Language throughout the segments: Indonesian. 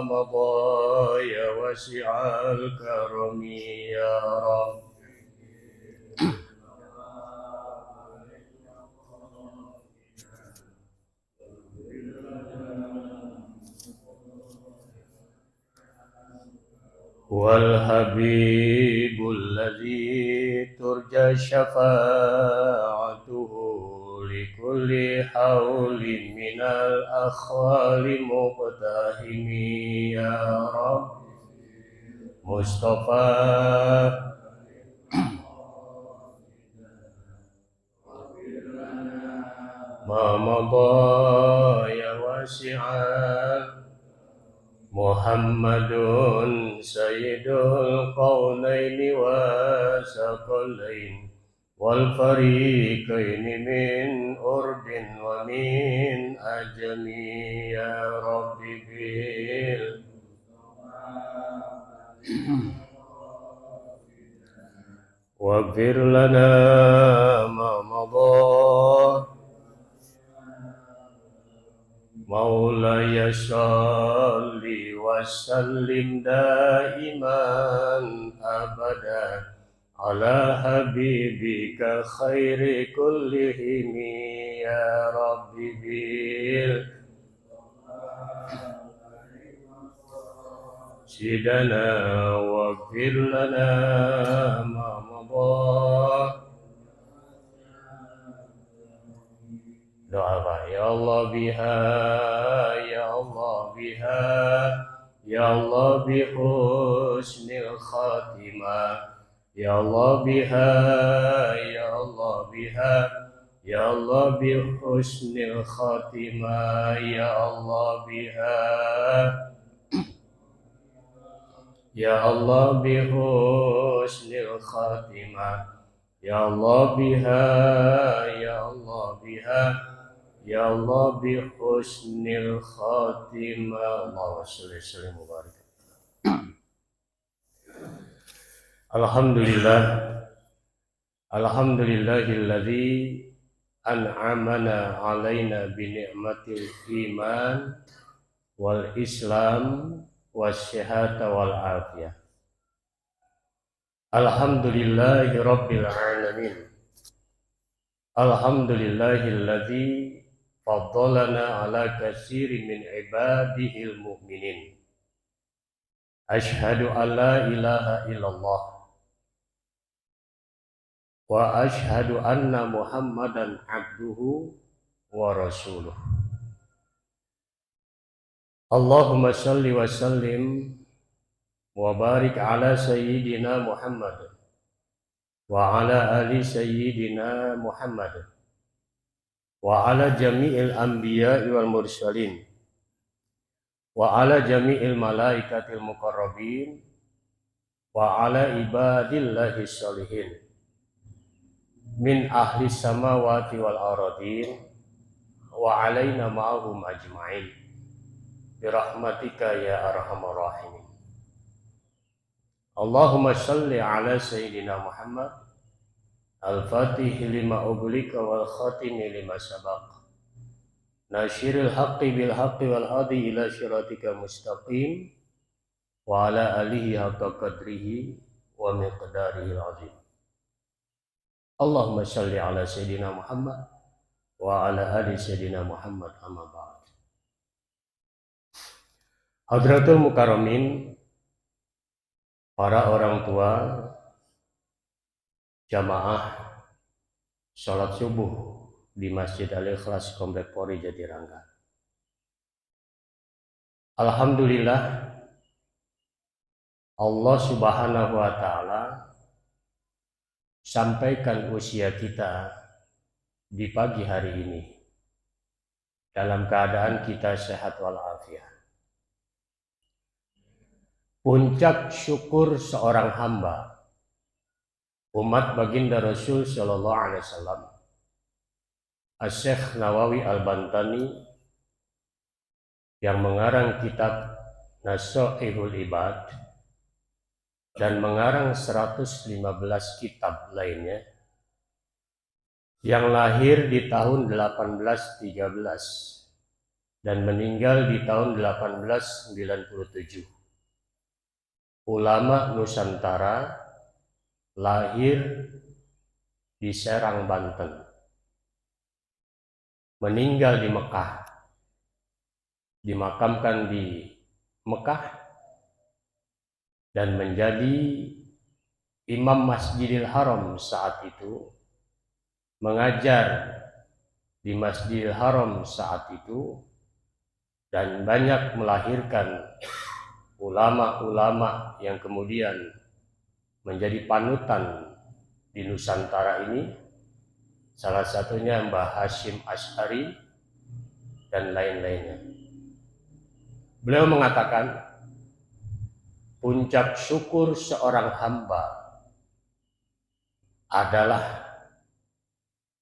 مضى يا واسع الكرم يا رب. والحبيب الذي ترجى شفاعته لكل حول من الأخوال مقتحم يا رب. مصطفى ما مضى يا واسع محمد سيد القولين والثقلين والفريقين من أرب ومن أجم يا رب واغفر لنا ما مضى مولاي صل وسلم دائما أبدا على حبيبك خير كلهم يا رب سيدنا واغفر لنا ما مضى. Doa ya Allah biha, ya Allah biha, ya Allah bi husnil khatimah, ya Allah biha, ya Allah biha, ya Allah bi husnil khatimah, ya Allah biha, ya Allah bi husnil khatimah, ya Allah biha, ya Allah biha, ya Allah bi husnil khatimah. Allahumma sholli wa barik. Alhamdulillah, alhamdulillahilladzi an'amana alaina bi ni'matil iman wal islam wasyihata wal afiyah. Alhamdulillahi rabbil alamin. Alhamdulillahilladzi faddalana ala katsirin min ibadihil mu'minin. Asyhadu an la ilaha illallah wa asyhadu anna Muhammadan abduhu wa rasuluh. Allahumma shalli wa sallim wa barik ala sayyidina Muhammad wa ala ali sayyidina Muhammad wa ala jami'il anbiya'i wal mursalin wa ala jami'il malaikatil muqarrabin wa ala ibadillahi sholihin min ahli samawati wal aradin wa alaina ma'ahum ajma'in birahmatika ya arhamar rahimin. Allahumma shalli ala sayyidina Muhammad al-fatih lima ughliqa wal khatimi lima sabaq nasyiril haqqi bil haqqi wal hadi ila syiratika mustaqim wa ala alihi haqqa qadrihi wa miqdarihi azim. Allahumma shalli ala sayyidina Muhammad wa ala ali sayyidina Muhammad amma ba'd. Hadratul mukarramin, para orang tua jamaah sholat subuh di Masjid Al-Ikhlas Komplek Polri Jatirangga. Alhamdulillah, Allah Subhanahu wa Ta'ala sampaikan usia kita di pagi hari ini dalam keadaan kita sehat walafiat. Puncak syukur seorang hamba, umat baginda Rasul Shallallahu Alaihi Wasallam, Asy-Syaikh Nawawi Al-Bantani, yang mengarang kitab Nasha'ihul Ibad dan mengarang 115 kitab lainnya, yang lahir di tahun 1813 dan meninggal di tahun 1897. Ulama Nusantara, lahir di Serang, Banten, meninggal di Mekah, dimakamkan di Mekah, dan menjadi Imam Masjidil Haram saat itu, mengajar di Masjidil Haram saat itu, dan banyak melahirkan ulama-ulama yang kemudian menjadi panutan di Nusantara ini, salah satunya Mbah Hashim Asy'ari dan lain-lainnya. Beliau mengatakan, puncak syukur seorang hamba adalah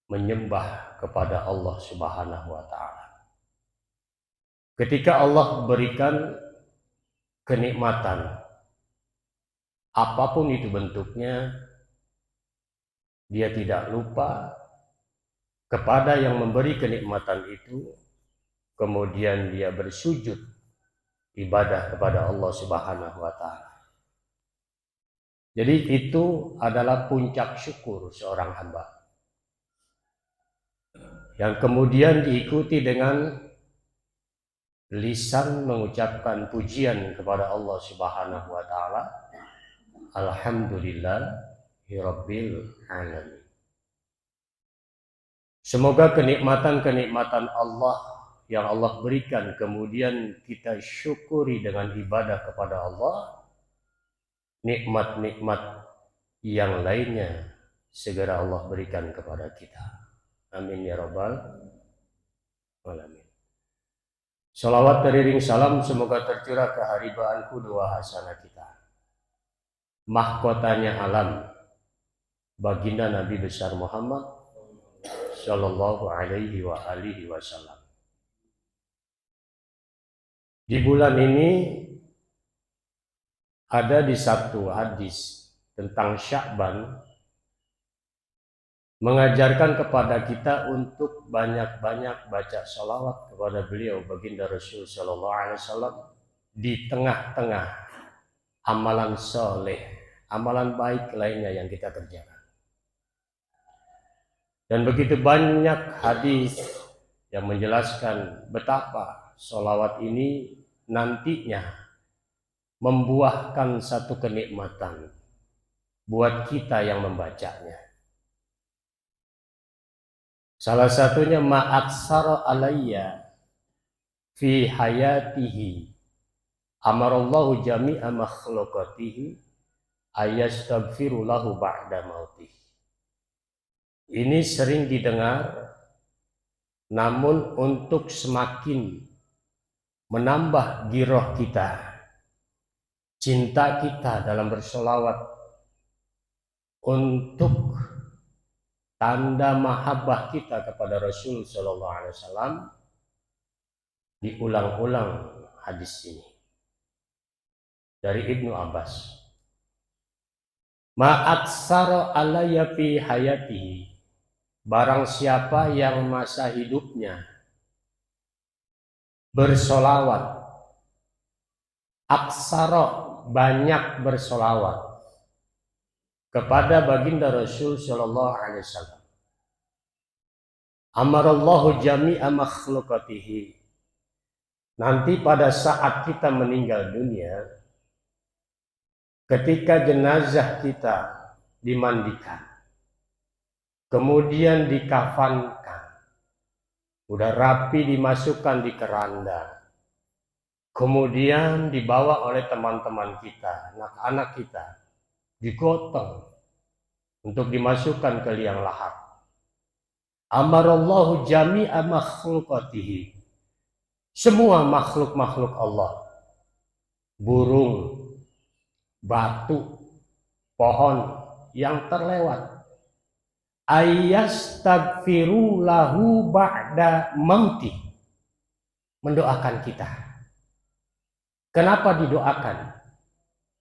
menyembah kepada Allah Subhanahu wa Ta'ala. Ketika Allah berikan kenikmatan, apapun itu bentuknya, dia tidak lupa kepada yang memberi kenikmatan itu, kemudian dia bersujud ibadah kepada Allah Subhanahu wa Ta'ala. Jadi itu adalah puncak syukur seorang hamba, yang kemudian diikuti dengan lisan mengucapkan pujian kepada Allah Subhanahu wa Ta'ala. Alhamdulillahirabbil alamin. Semoga kenikmatan-kenikmatan Allah yang Allah berikan kemudian kita syukuri dengan ibadah kepada Allah. Nikmat-nikmat yang lainnya segera Allah berikan kepada kita. Amin ya rabbal alamin. Salawat teriring salam semoga tercurah keharibaan kedua hasanah kita, mahkotanya alam, baginda Nabi besar Muhammad Sallallahu alaihi wa alihi wasallam. Di bulan ini ada di satu hadis tentang Sya'ban mengajarkan kepada kita untuk banyak-banyak baca salawat kepada beliau baginda Rasul Sallallahu alaihi wasallam di tengah-tengah amalan soleh, amalan baik lainnya yang kita kerjakan. Dan begitu banyak hadis yang menjelaskan betapa salawat ini nantinya membuahkan satu kenikmatan buat kita yang membacanya. Salah satunya ma'aksara alayya fi hayatihi amarallahu jami'a makhlukatihi ayastaghfiru lahu ba'da mautih. Ini sering didengar, namun untuk semakin menambah giroh kita, cinta kita dalam bersolawat, untuk tanda mahabbah kita kepada Rasul Sallallahu Alaihi Wasallam, diulang-ulang hadis ini dari Ibnu Abbas. Ma'aksara alayya fi hayatihi, barang siapa yang masa hidupnya bersolawat, aksara banyak bersolawat kepada baginda Rasul Sallallahu Alaihi Wasallam. Amarallahu jami'a makhlukatihi. Nanti pada saat kita meninggal dunia, ketika jenazah kita dimandikan, kemudian dikafankan, udah rapi dimasukkan di keranda, kemudian dibawa oleh teman-teman kita, anak-anak kita, digotong untuk dimasukkan ke liang lahat. Amarallahu jami'a makhlukatihi, semua makhluk-makhluk Allah, burung, batu, pohon yang terlewat, ayastaghfiru lahu ba'da mauti, mendoakan kita. Kenapa didoakan?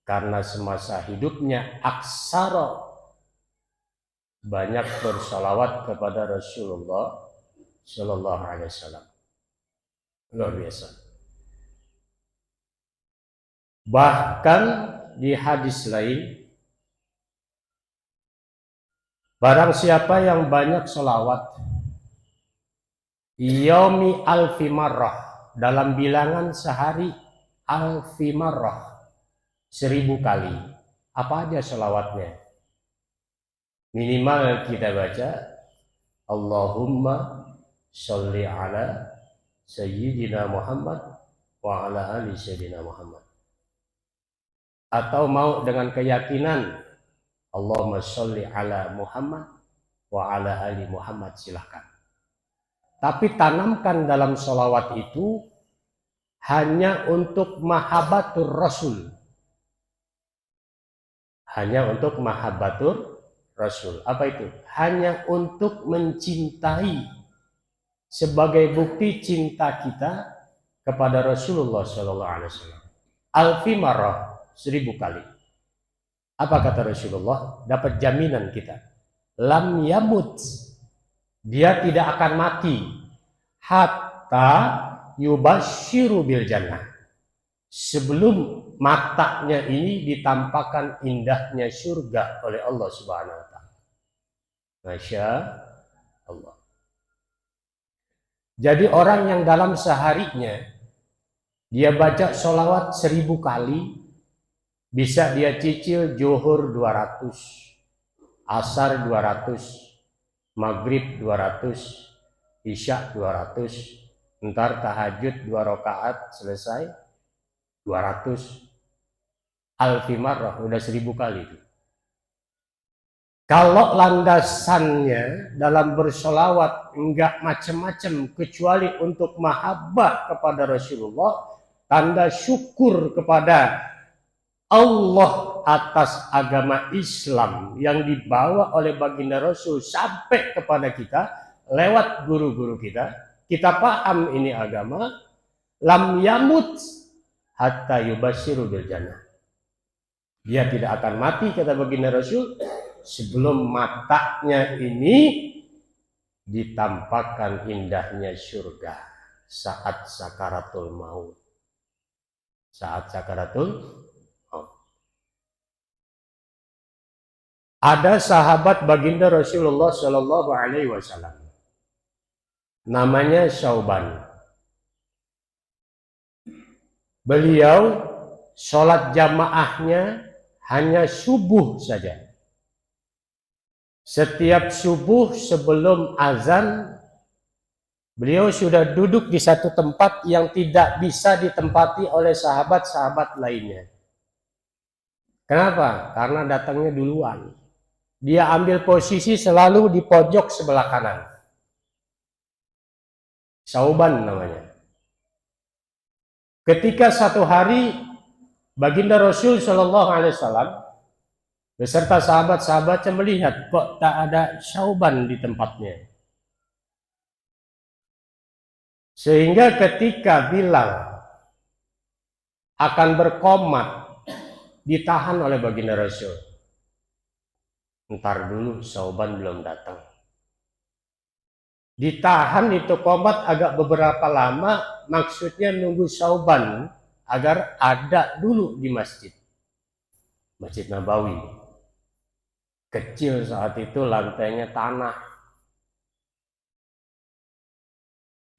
Karena semasa hidupnya aksara banyak bersalawat kepada Rasulullah Sallallahu Alaihi Wasallam. Luar biasa. Bahkan di hadis lain, barang siapa yang banyak sholawat yomi alfi marrah, dalam bilangan sehari alfi marrah, 1000 kali. Apa aja sholawatnya? Minimal kita baca Allahumma sholli ala Sayyidina Muhammad wa ala ali Sayyidina Muhammad. Atau mau dengan keyakinan Allahumma sholli ala Muhammad wa ala ali Muhammad, silahkan. Tapi tanamkan dalam sholawat itu hanya untuk mahabbatur Rasul. Hanya untuk mahabbatur Rasul. Apa itu? Hanya untuk mencintai, sebagai bukti cinta kita kepada Rasulullah SAW. Alfi marrah, 1000 kali. Apa kata Rasulullah? Dapat jaminan kita. Lam yamut, dia tidak akan mati hatta yubashiru bil jannah, sebelum matanya ini ditampakkan indahnya surga oleh Allah Subhanahu wa taala. Masya Allah. Jadi orang yang dalam seharinya dia baca sholawat 1000 kali, bisa dia cicil zuhur 200, asar 200, maghrib 200, isya 200, ntar tahajud 2 rakaat selesai 200, alfi marrah, udah 1000 kali itu. Kalau landasannya dalam bersolawat enggak macam-macam kecuali untuk mahabbah kepada Rasulullah, tanda syukur kepada Allah atas agama Islam yang dibawa oleh baginda Rasul sampai kepada kita lewat guru-guru kita, kita paham ini agama, lam yamut hatta yubashiru bil jannah. Dia tidak akan mati, kata baginda Rasul, sebelum matanya ini ditampakkan indahnya surga saat sakaratul maut. Saat sakaratul maut. Ada sahabat baginda Rasulullah Shallallahu Alaihi Wasallam, namanya Syauban. Beliau sholat jamaahnya hanya subuh saja. Setiap subuh sebelum azan, beliau sudah duduk di satu tempat yang tidak bisa ditempati oleh sahabat-sahabat lainnya. Kenapa? Karena datangnya duluan. Dia ambil posisi selalu di pojok sebelah kanan. Syauban namanya. Ketika satu hari baginda Rasul Shallallahu Alaihi Wasallam beserta sahabat-sahabatnya melihat kok tak ada Syauban di tempatnya. Sehingga ketika Bilal akan berqomat, ditahan oleh baginda Rasul. Ntar dulu, Syauban belum datang. Ditahan itu qomat agak beberapa lama, maksudnya nunggu Syauban agar ada dulu di masjid. Masjid Nabawi. Kecil saat itu, lantainya tanah.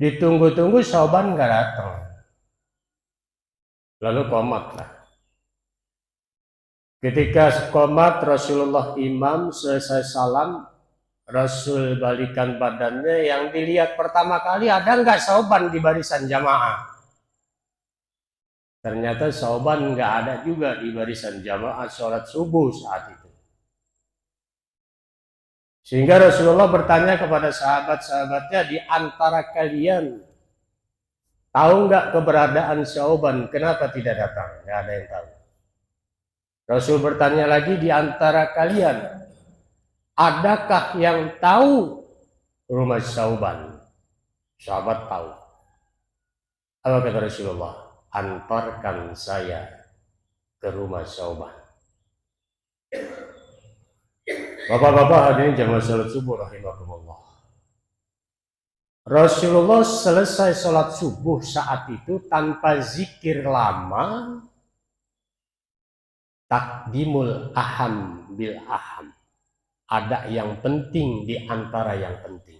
Ditunggu-tunggu Syauban nggak datang. Lalu qomat lah. Ketika qomat, Rasulullah imam, selesai salam, Rasul balikan badannya, yang dilihat pertama kali ada nggak Syauban di barisan jamaah. Ternyata Syauban nggak ada juga di barisan jamaah sholat subuh saat itu. Sehingga Rasulullah bertanya kepada sahabat-sahabatnya, di antara kalian tahu nggak keberadaan Syauban? Kenapa tidak datang? Nggak ada yang tahu. Rasul bertanya lagi, di antara kalian adakah yang tahu rumah Syauban? Sahabat tahu. Apa kata Rasulullah? Antarkan saya ke rumah Syauban. Bapak-bapak hadirin jamaah salat subuh rahimakumullah. Rasulullah selesai sholat subuh saat itu tanpa zikir lama, takdimul aham bil aham. Ada yang penting di antara yang penting.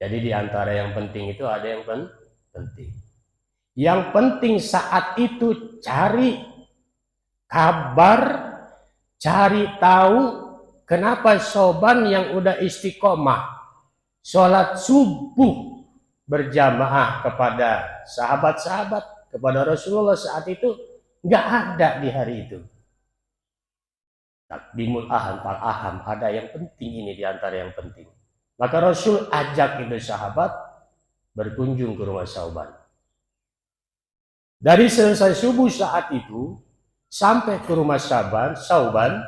Jadi di antara yang penting itu ada yang penting. Yang penting saat itu cari kabar, cari tahu kenapa Sauban yang udah istiqomah sholat subuh berjamaah kepada sahabat-sahabat, kepada Rasulullah saat itu nggak ada di hari itu. Takdimul aham fal aham, ada yang penting ini di antara yang penting. Maka Rasul ajak itu sahabat berkunjung ke rumah Sauban. Dari selesai subuh saat itu sampai ke rumah Sauban,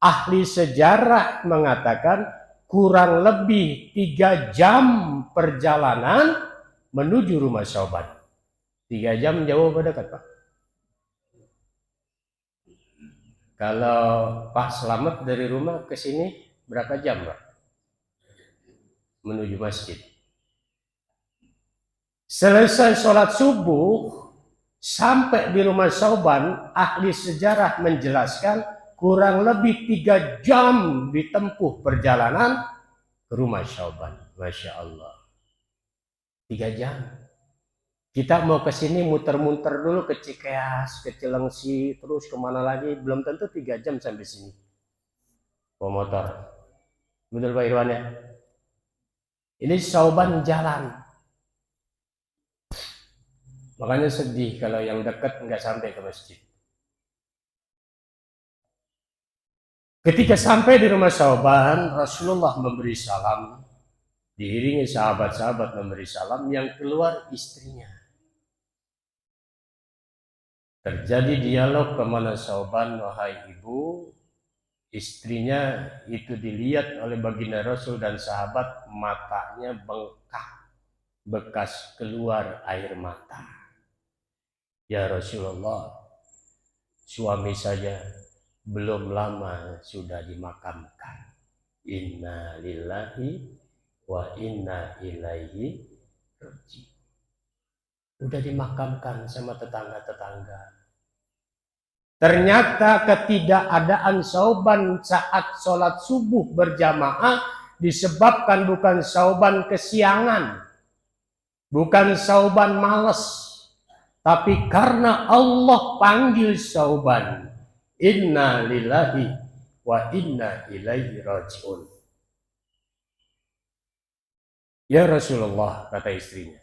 ahli sejarah mengatakan kurang lebih 3 jam perjalanan menuju rumah Sauban. 3 jam jauh apa dekat, Pak? Kalau Pak Slamet dari rumah ke sini berapa jam, Pak? Menuju masjid. Selesai sholat subuh sampai di rumah Sauban, ahli sejarah menjelaskan kurang lebih 3 jam ditempuh perjalanan ke rumah Sauban. Masya Allah. 3 jam. Kita mau ke sini muter-muter dulu ke Cikeas, ke Cilengsi, terus kemana lagi, belum tentu 3 jam sampai sini. Motor. Betul Pak Irwan ya? Ini Sauban jalan. Makanya sedih kalau yang dekat nggak sampai ke masjid. Ketika sampai di rumah Sauban, Rasulullah memberi salam, diiringi sahabat-sahabat memberi salam, yang keluar istrinya. Terjadi dialog kemana Sauban, wahai ibu, istrinya itu dilihat oleh baginda Rasul dan sahabat, matanya bengkak, bekas keluar air mata. Ya Rasulullah, suami saya belum lama sudah dimakamkan. Inna lillahi wa inna ilaihi raji'un. Udah dimakamkan sama tetangga-tetangga. Ternyata ketidakadaan Sauban saat sholat subuh berjamaah disebabkan bukan Sauban kesiangan, bukan Sauban males, tapi karena Allah panggil Sauban. Inna lillahi wa inna ilaihi raji'un. Ya Rasulullah, kata istrinya,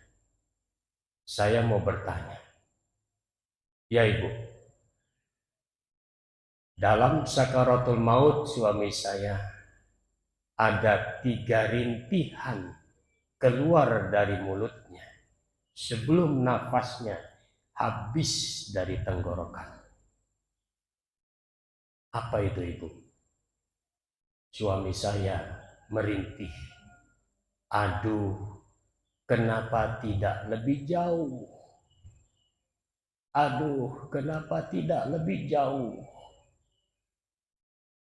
saya mau bertanya. Ya ibu, dalam sakaratul maut suami saya ada 3 rintihan keluar dari mulutnya sebelum nafasnya habis dari tenggorokan. Apa itu ibu? Suami saya merintih. Aduh, kenapa tidak lebih jauh? Aduh, kenapa tidak lebih jauh?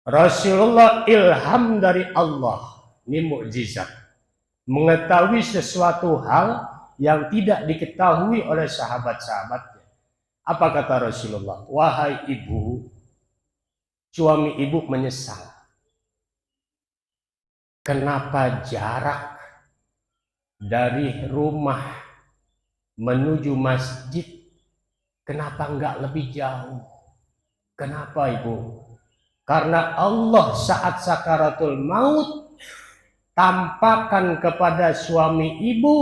Rasulullah ilham dari Allah, ini mukjizat, mengetahui sesuatu hal yang tidak diketahui oleh sahabat-sahabatnya. Apa kata Rasulullah? Wahai ibu, suami ibu menyesal. Kenapa jarak dari rumah menuju masjid, kenapa enggak lebih jauh? Kenapa ibu? Karena Allah saat sakaratul maut tampakkan kepada suami ibu,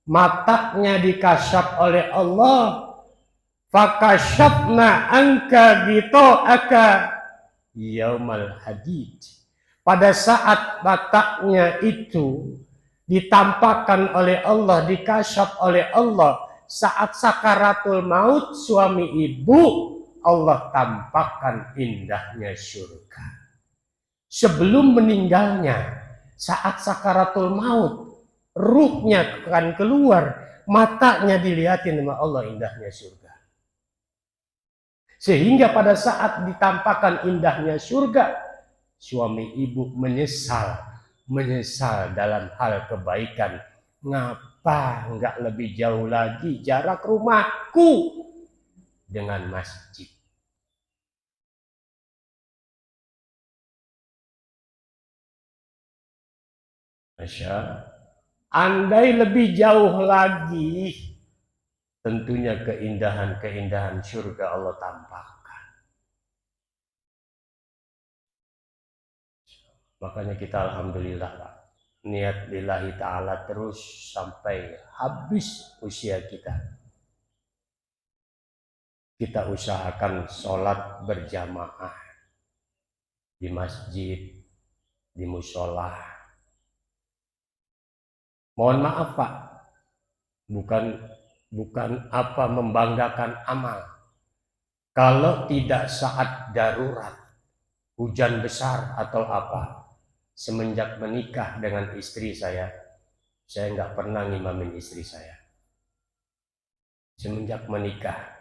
matanya dikasyaf oleh Allah. Fakasyafna angka aka yaumal hadid. Pada saat matanya itu ditampakkan oleh Allah, dikasyaf oleh Allah, saat sakaratul maut suami ibu, Allah tampakkan indahnya surga. Sebelum meninggalnya, saat sakaratul maut, ruhnya akan keluar, matanya dilihatin sama Allah indahnya surga. Sehingga pada saat ditampakkan indahnya surga, suami ibu menyesal dalam hal kebaikan ngapa nggak lebih jauh lagi jarak rumahku dengan masjid? Masya, andai lebih jauh lagi, tentunya keindahan-keindahan surga Allah tampakkan. Makanya kita alhamdulillah Pak, niat lillahi ta'ala terus sampai habis usia kita. Kita usahakan sholat berjamaah di masjid, di musola. Mohon maaf Pak, bukan apa membanggakan amal. Kalau tidak saat darurat, hujan besar atau apa, semenjak menikah dengan istri saya nggak pernah ngimamin istri saya. Semenjak menikah,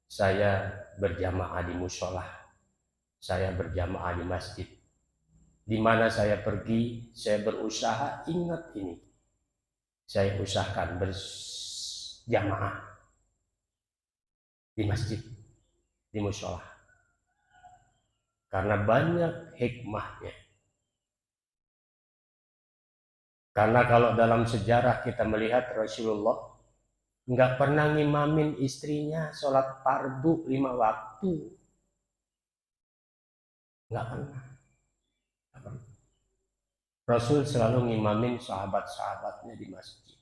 saya berjamaah di musola, saya berjamaah di masjid. Di mana saya pergi, saya berusaha ingat ini. Saya usahakan berjamaah di masjid, di musola. Karena banyak hikmahnya. Karena kalau dalam sejarah kita melihat Rasulullah nggak pernah ngimamin istrinya sholat fardu 5 waktu. Nggak pernah. Rasul selalu ngimamin sahabat-sahabatnya di masjid.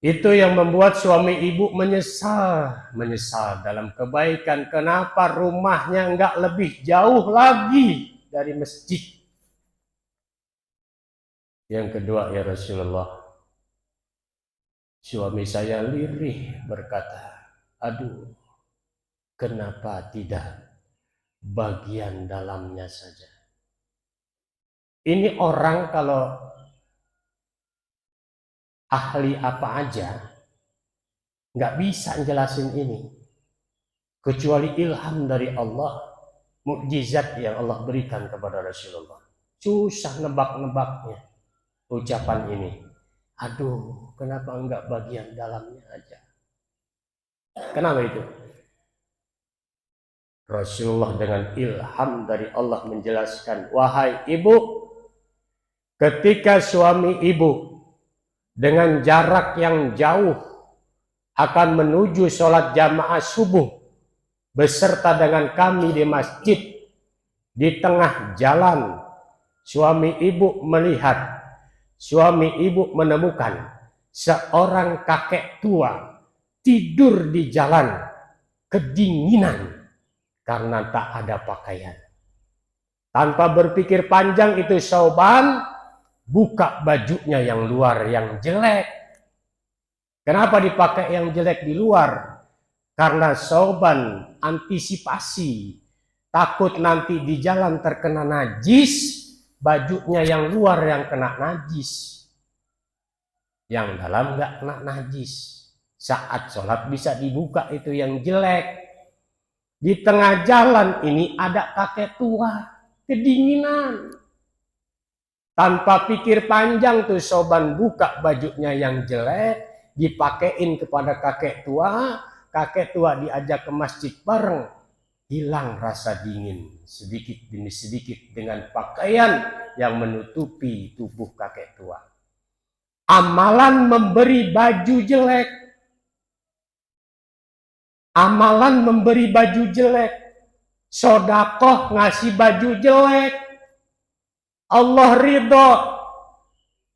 Itu yang membuat suami ibu menyesal dalam kebaikan. Kenapa rumahnya nggak lebih jauh lagi dari masjid? Yang kedua, ya Rasulullah, suami saya lirih berkata, aduh, kenapa tidak bagian dalamnya saja? Ini orang kalau ahli apa aja nggak bisa jelasin ini kecuali ilham dari Allah, mukjizat yang Allah berikan kepada Rasulullah. Susah nebak-nebaknya ucapan ini. Aduh, kenapa enggak bagian dalamnya aja? Kenapa itu? Rasulullah dengan ilham dari Allah menjelaskan, wahai ibu, ketika suami ibu dengan jarak yang jauh akan menuju sholat jamaah subuh beserta dengan kami di masjid, di tengah jalan suami ibu melihat, suami ibu menemukan seorang kakek tua tidur di jalan kedinginan karena tak ada pakaian. Tanpa berpikir panjang itu Sauban buka bajunya yang luar yang jelek. Kenapa dipakai yang jelek di luar? Karena Sauban antisipasi takut nanti di jalan terkena najis, bajunya yang luar yang kena najis, yang dalam nggak kena najis. Saat sholat bisa dibuka itu yang jelek. Di tengah jalan ini ada kakek tua, kedinginan. Tanpa pikir panjang tuh Sauban buka bajunya yang jelek, dipakein kepada kakek tua diajak ke masjid bareng. Hilang rasa dingin sedikit demi sedikit dengan pakaian yang menutupi tubuh kakek tua. Amalan memberi baju jelek, amalan memberi baju jelek, sodakoh ngasih baju jelek, Allah ridho.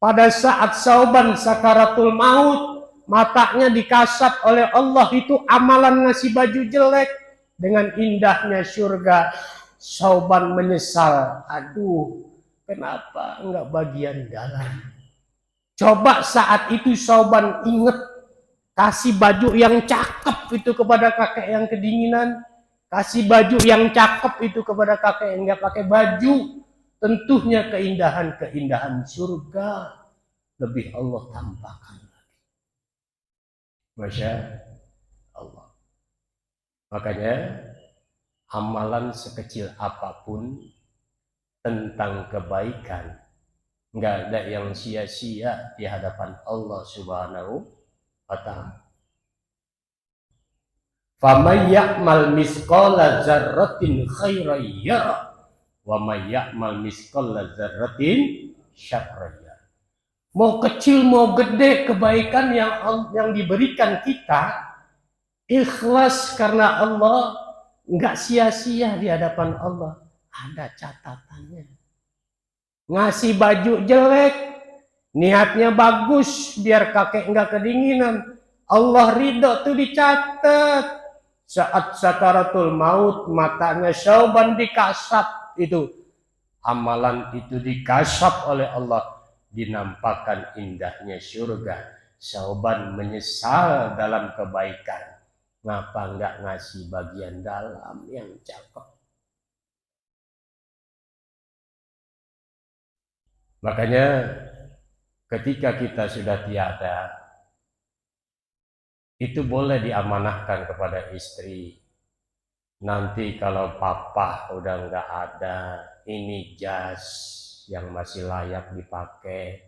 Pada saat Sauban sakaratul maut, matanya dikasap oleh Allah, itu amalan ngasih baju jelek. Dengan indahnya surga, Sauban menyesal, aduh, kenapa enggak bagian dalam? Coba saat itu Sauban ingat kasih baju yang cakep itu kepada kakek yang kedinginan, kasih baju yang cakep itu kepada kakek yang nggak pakai baju, tentunya keindahan-keindahan surga lebih Allah tampakkan lagi. Masya Allah. Makanya amalan sekecil apapun tentang kebaikan. Nggak ada yang sia-sia di hadapan Allah Subhanahu wa ta'ala. Faman ya'mal misqala dzarratin khairan yara wa may ya'mal misqala dzarratin syarran yara. Mau kecil mau gede kebaikan yang diberikan kita, ikhlas karena Allah, nggak sia-sia di hadapan Allah. Ada catatannya. Ngasih baju jelek, niatnya bagus biar kakek nggak kedinginan, Allah ridho tuh dicatat. Saat sakaratul maut matanya Syauban dikasap, itu amalan itu dikasap oleh Allah, dinampakkan indahnya surga. Syauban menyesal dalam kebaikan, ngapa nggak ngasih bagian dalam yang cakep. Makanya ketika kita sudah tiada, itu boleh diamanahkan kepada istri. Nanti kalau papa udah nggak ada, ini jas yang masih layak dipakai,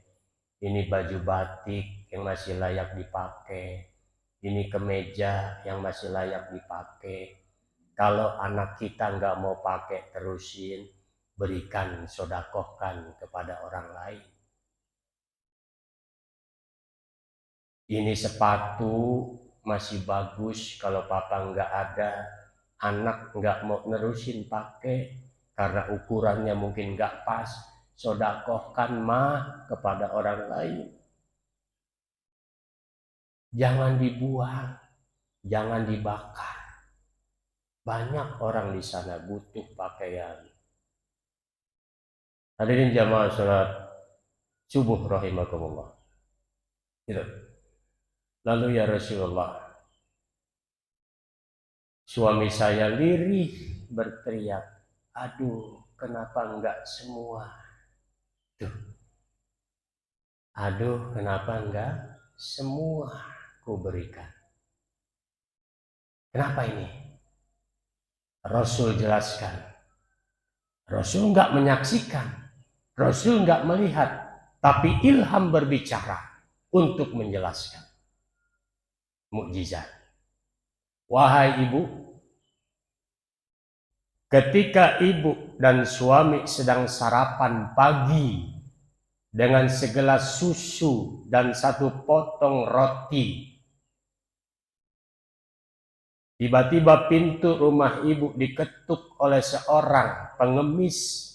ini baju batik yang masih layak dipakai, ini kemeja yang masih layak dipakai. Kalau anak kita nggak mau pakai, terusin, berikan, sodakohkan kepada orang lain. Ini sepatu masih bagus, kalau papa nggak ada, anak nggak mau nerusin pakai karena ukurannya mungkin nggak pas, sodakohkan mah kepada orang lain. Jangan dibuang, jangan dibakar. Banyak orang di sana butuh pakaian. Hadirin jamaah salat subuh rahimakumullah. Gitu. Lalu ya Rasulullah, suami saya lirih berteriak, aduh kenapa enggak semua? Tuh. Aduh kenapa enggak semua ku berikan? Kenapa ini? Rasul jelaskan. Rasul enggak menyaksikan, Rasul enggak melihat, tapi ilham berbicara untuk menjelaskan. Mukjizat. Wahai ibu, ketika ibu dan suami sedang sarapan pagi dengan segelas susu dan satu potong roti, tiba-tiba pintu rumah ibu diketuk oleh seorang pengemis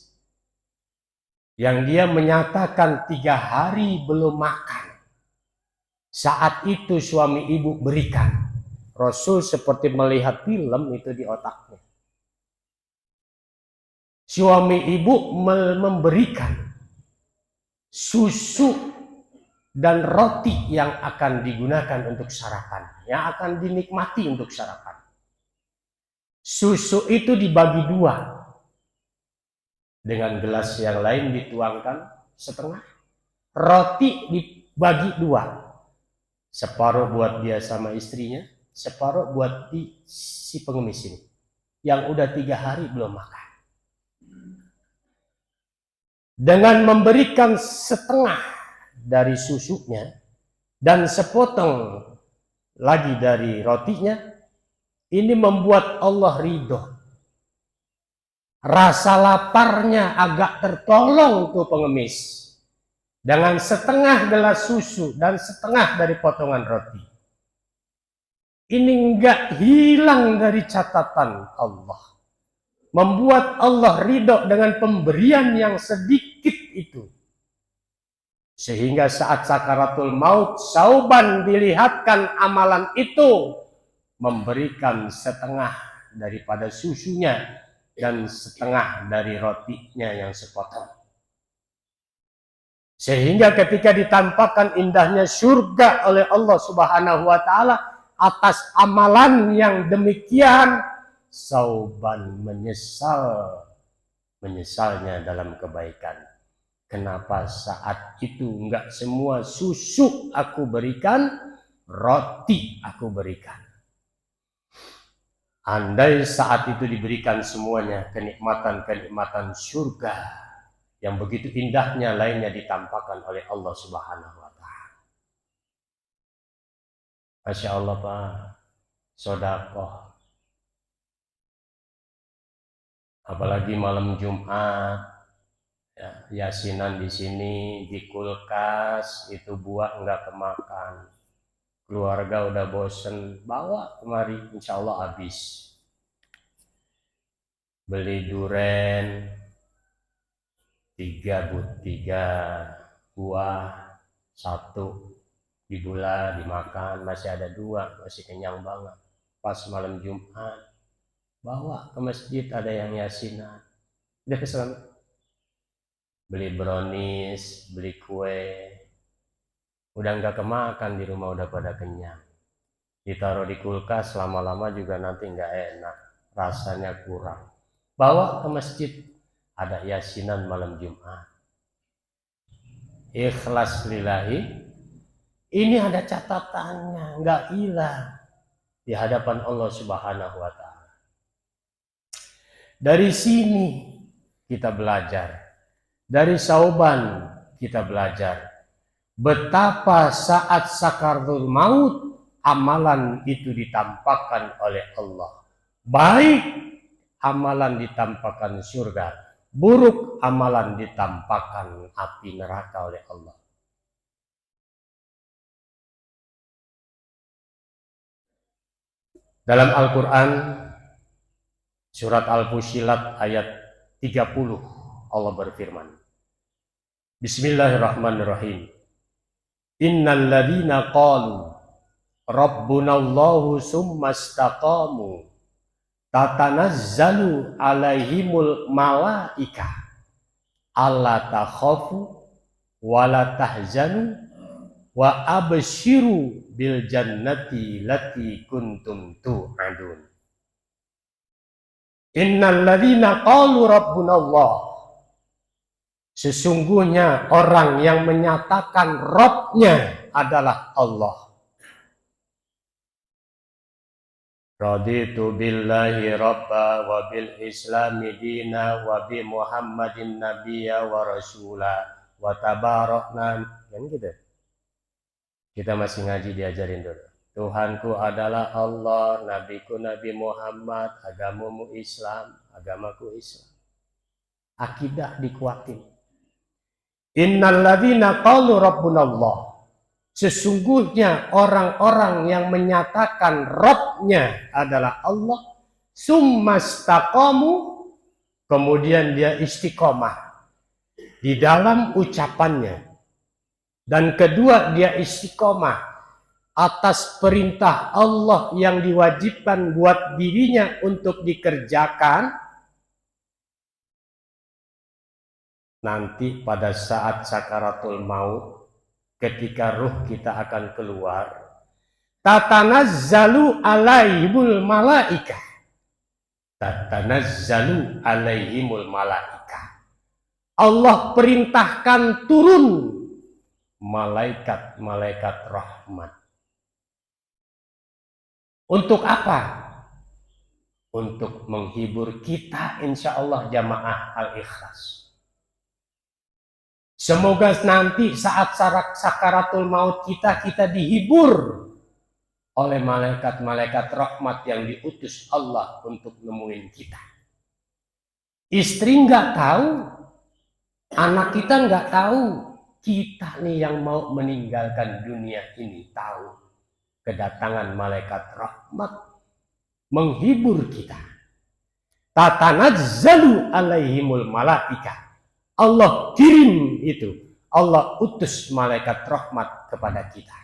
yang dia menyatakan 3 hari belum makan. Saat itu suami ibu berikan. Rasul seperti melihat film itu di otaknya. Suami ibu memberikan susu dan roti yang akan digunakan untuk sarapan, yang akan dinikmati untuk sarapan. Susu itu dibagi 2. Dengan gelas yang lain dituangkan setengah. Roti dibagi 2. Separuh buat dia sama istrinya, separuh buat si pengemis ini yang udah 3 hari belum makan. Dengan memberikan setengah dari susunya dan sepotong lagi dari rotinya, ini membuat Allah ridho. Rasa laparnya agak tertolong tuh pengemis. Dengan setengah gelas susu dan setengah dari potongan roti. Ini enggak hilang dari catatan Allah. Membuat Allah ridho dengan pemberian yang sedikit itu. Sehingga saat sakaratul maut, Syauban dilihatkan amalan itu. Memberikan setengah daripada susunya dan setengah dari rotinya yang sepotong. Sehingga ketika ditampakkan indahnya surga oleh Allah Subhanahu wa ta'ala atas amalan yang demikian, Syauban menyesalnya dalam kebaikan. Kenapa saat itu enggak semua susu aku berikan, roti aku berikan. Andai saat itu diberikan semuanya, kenikmatan-kenikmatan surga yang begitu indahnya lainnya ditampakkan oleh Allah Subhanahu wa Ta'ala. Masya Allah Pak, sodakoh. Apalagi malam Jumat, ya, yasinan di sini di kulkas itu buah nggak kemakan. Keluarga udah bosen, bawa kemari, insya Allah habis. Beli duren 3 buah, 1 dibelah dimakan, masih ada 2, masih kenyang banget. Pas malam Jumat bawa ke masjid, ada yang yasinan, udah kesel. Beli brownies, beli kue, udah nggak kemakan di rumah, udah pada kenyang. Ditaruh di kulkas, lama-lama juga nanti nggak enak, rasanya kurang. Bawa ke masjid, ada yasinan malam Jumat. Ikhlas lillahi, ini ada catatannya, nggak hilang di hadapan Allah Subhanahu wa Ta'ala. Dari sini kita belajar, dari Sauban kita belajar betapa saat sakaratul maut amalan itu ditampakkan oleh Allah. Baik amalan ditampakkan surga, buruk amalan ditampakkan api neraka oleh Allah. Dalam Al-Quran surat Al-Fussilat ayat 30 Allah berfirman, Bismillahirrahmanirrahim. Innal ladzina qalu Rabbunallahu summa istaqamu tatanazzalu alaihimul malaika alla takhafu wala tahzanu wa abshiru bil jannati lati kuntum tu'adun. Innal ladzina qalu rabbunallah, sesungguhnya orang yang menyatakan Rabbnya adalah Allah. Raditu billahi rabba wa bil islami dina wa bi muhammadin nabiyya wa rasula wa tabarakna. Kan gitu. Kita masih ngaji, diajarin dulu. Tuhanku adalah Allah, nabiku Nabi Muhammad, agamamu Islam, agamaku Islam. Akidah dikuatin. Innal ladzina qalu rabbunallah, sesungguhnya orang-orang yang menyatakan Rabbnya adalah Allah, summastaqamu, kemudian dia istiqomah di dalam ucapannya, dan kedua dia istiqomah atas perintah Allah yang diwajibkan buat dirinya untuk dikerjakan. Nanti pada saat sakaratul maut, ketika ruh kita akan keluar, tatanazzalu alaihimul malaika, tatanazzalu alaihimul malaika, Allah perintahkan turun malaikat-malaikat rahmat. Untuk apa? Untuk menghibur kita, insya Allah jamaah Al-Ikhlas. Semoga nanti saat sakaratul maut kita dihibur oleh malaikat-malaikat rahmat yang diutus Allah untuk nemuin kita. Istri nggak tahu, anak kita nggak tahu, kita nih yang mau meninggalkan dunia ini tahu. Kedatangan malaikat rahmat menghibur kita. Tatanazzalu alaihimul malaika, Allah kirim itu, Allah utus malaikat rahmat kepada kita.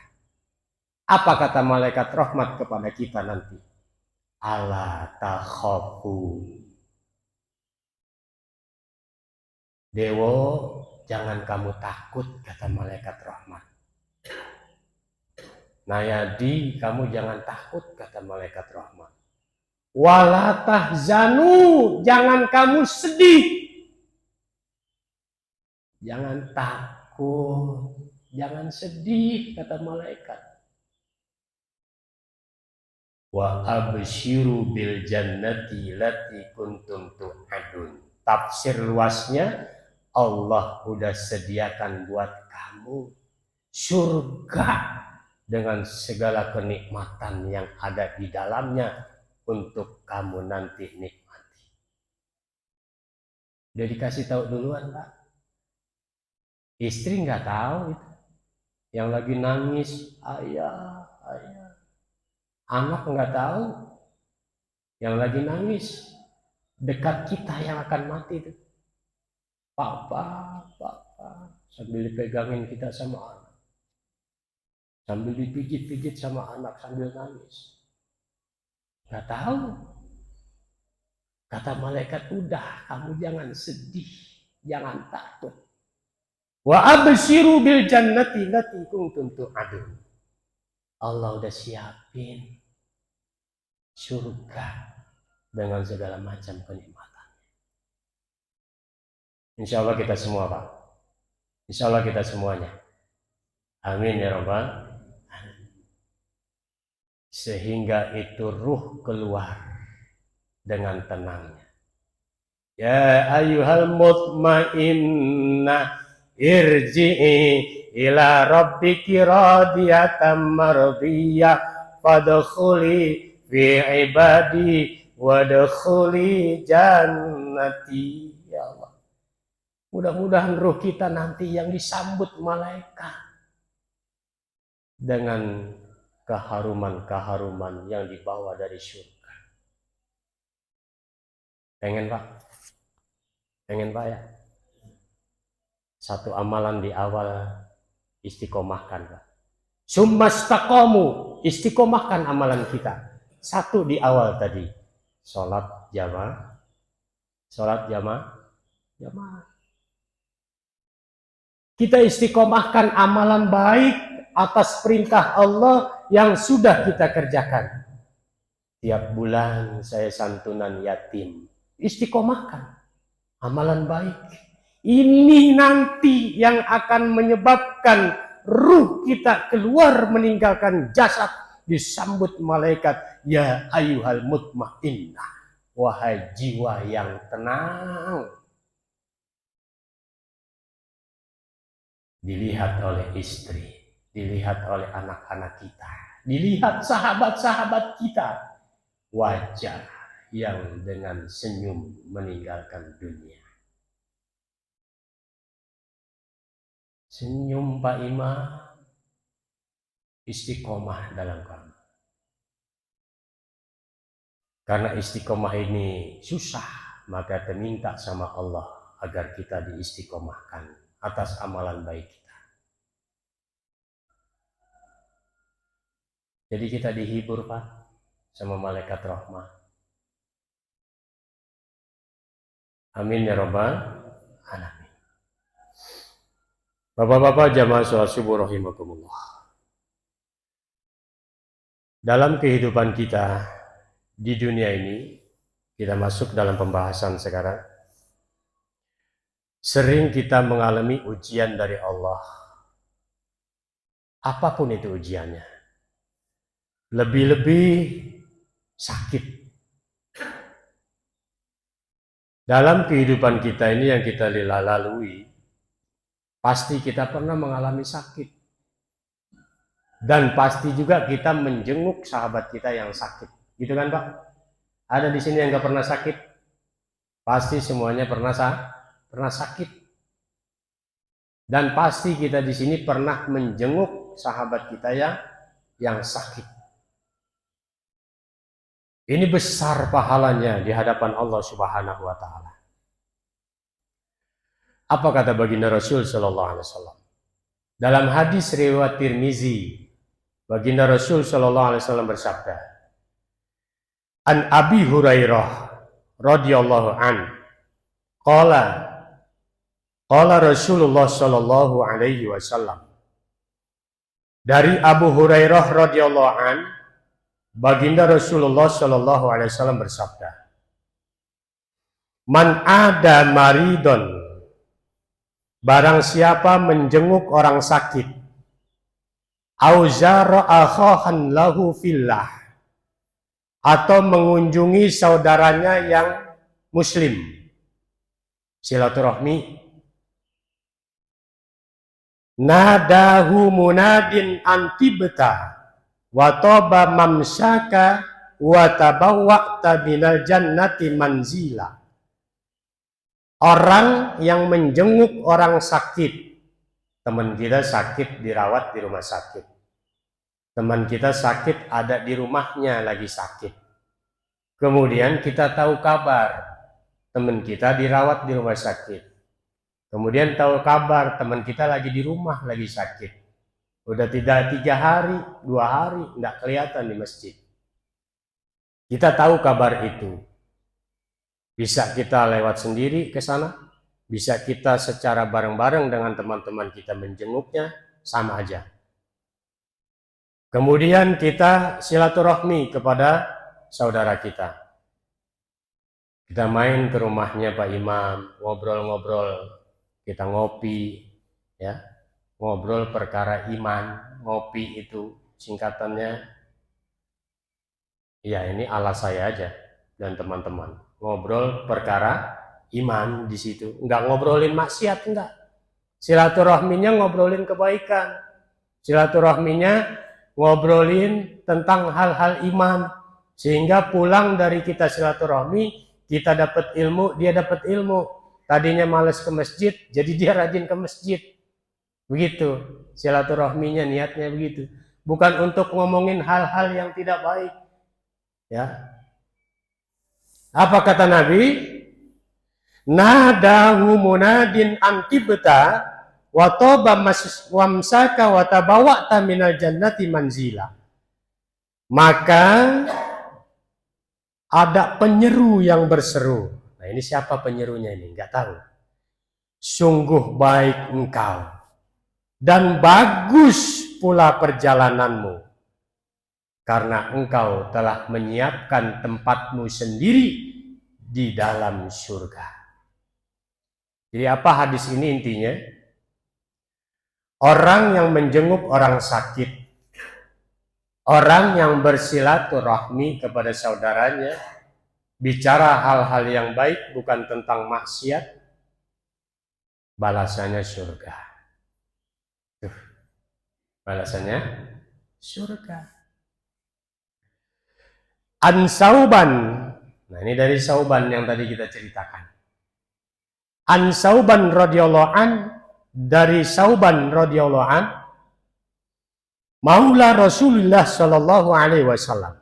Apa kata malaikat rahmat kepada kita nanti? Ala takhafu, Dewo, jangan kamu takut, kata malaikat rahmat. Nayadi, kamu jangan takut, kata malaikat rahmat. Wala tahzanu, jangan kamu sedih. Jangan takut, jangan sedih, kata malaikat. Wa abshiru bil jannati lati kuntum tu'adun. Tafsir luasnya, Allah udah sediakan buat kamu surga dengan segala kenikmatan yang ada di dalamnya untuk kamu nanti nikmati. Udah dikasih tahu duluan, Pak. Istri nggak tahu itu. Yang lagi nangis, ayah, ayah. Anak nggak tahu. Yang lagi nangis, dekat kita yang akan mati itu. Papa, papa. Sambil dipegangin kita sama anak. Sambil dipijit-pijit sama anak sambil nangis. Nggak tahu. Kata malaikat, udah, kamu jangan sedih, jangan takut. Wa abshiru bil jannati lati kuntum tu'adun. Allah udah siapin surga dengan segala macam kenikmatan. Insya Allah kita semua, Pak. Insya Allah kita semuanya. Amin ya Rabbal alamin. Sehingga itu ruh keluar dengan tenangnya. Ya ayyuhal mutmainnah irji'i ila rabbiki radiyatan mardiyah fadkhuli fi ibadi wadkhuli jannati. Ya Allah, mudah-mudahan ruh kita nanti yang disambut malaikat dengan keharuman-keharuman yang dibawa dari surga. Pengen, Pak? Pengen, Pak, ya? Satu amalan di awal, istiqomahkan, Pak. Summastaqamu, istiqomahkan amalan kita. Satu di awal tadi, sholat jamaah. Sholat jamaah. Kita istiqomahkan amalan baik atas perintah Allah yang sudah kita kerjakan. Tiap bulan saya santunan yatim. Istiqomahkan amalan baik. Ini nanti yang akan menyebabkan ruh kita keluar meninggalkan jasad, disambut malaikat, ya ayyuhal mutmainnah, wahai jiwa yang tenang. Dilihat oleh istri, dilihat oleh anak-anak kita, dilihat sahabat-sahabat kita, wajah yang dengan senyum meninggalkan dunia. Senyum Pak Imam, istiqomah dalam kamu. Karena istiqomah ini susah, maka diminta sama Allah agar kita diistiqomahkan atas amalan baik kita. Jadi kita dihibur, Pak, sama malaikat rahmah. Amin ya Rabbal alamin. Bapak-bapak jamaah sholat subuh rahimakumullah. Dalam kehidupan kita di dunia ini, kita masuk dalam pembahasan sekarang. Sering kita mengalami ujian dari Allah. Apapun itu ujiannya. Lebih-lebih sakit. Dalam kehidupan kita ini yang kita lalui, pasti kita pernah mengalami sakit. Dan pasti juga kita menjenguk sahabat kita yang sakit. Gitu kan, Pak? Ada di sini yang gak pernah sakit? Pasti semuanya pernah sakit. Dan pasti kita di sini pernah menjenguk sahabat kita yang sakit. Ini besar pahalanya di hadapan Allah Subhanahu wa taala. Apa kata baginda Rasul sallallahu alaihi wasallam? Dalam hadis riwayat Tirmizi, baginda Rasul sallallahu alaihi wasallam bersabda, An Abi Hurairah radhiyallahu an qala Rasulullah sallallahu alaihi wasallam. Dari Abu Hurairah radhiyallahu an, baginda Rasulullah sallallahu alaihi wasallam bersabda, Man ada maridon, barang siapa menjenguk orang sakit, auzara akhahan lahu fillah, atau mengunjungi saudaranya yang muslim, silaturahmi, Nadahu munadin antibta wa toba mamsaka wa tabawwa'ta minal jannati manzila. Orang yang menjenguk orang sakit, teman kita sakit dirawat di rumah sakit, teman kita sakit ada di rumahnya lagi sakit, kemudian kita tahu kabar teman kita dirawat di rumah sakit, kemudian tahu kabar teman kita lagi di rumah lagi sakit, udah tidak 3 hari 2 hari tidak kelihatan di masjid, kita tahu kabar itu. Bisa kita lewat sendiri ke sana, bisa kita secara bareng-bareng dengan teman-teman kita menjenguknya, sama aja. Kemudian kita silaturahmi kepada saudara kita. Kita main ke rumahnya Pak Imam, ngobrol-ngobrol, kita ngopi, ya, ngobrol perkara iman, ngopi itu singkatannya. Ya ini ala saya aja dan teman-teman. Ngobrol perkara iman di situ, enggak ngobrolin maksiat, enggak. Silaturahminya ngobrolin kebaikan, silaturahminya ngobrolin tentang hal-hal iman, sehingga pulang dari kita silaturahmi, kita dapat ilmu, dia dapat ilmu. Tadinya malas ke masjid, jadi dia rajin ke masjid. Begitu silaturahminya, niatnya begitu. Bukan untuk ngomongin hal-hal yang tidak baik, ya. Apa kata Nabi? Nadahu munadin antibta wa toba mamsaka wa tabawwa'ta minal jannati manzila. Maka ada penyeru yang berseru. Nah ini siapa penyerunya ini? Enggak tahu. Sungguh baik engkau dan bagus pula perjalananmu, karena engkau telah menyiapkan tempatmu sendiri di dalam surga. Jadi apa hadis ini intinya? Orang yang menjenguk orang sakit, orang yang bersilaturahmi kepada saudaranya, bicara hal-hal yang baik bukan tentang maksiat, balasannya surga. Balasannya surga. An-Sauban. Nah ini dari Sauban yang tadi kita ceritakan. An-Sauban radhiyallahu an, dari Sauban radhiyallahu an, Maula Rasulullah sallallahu alaihi wasallam.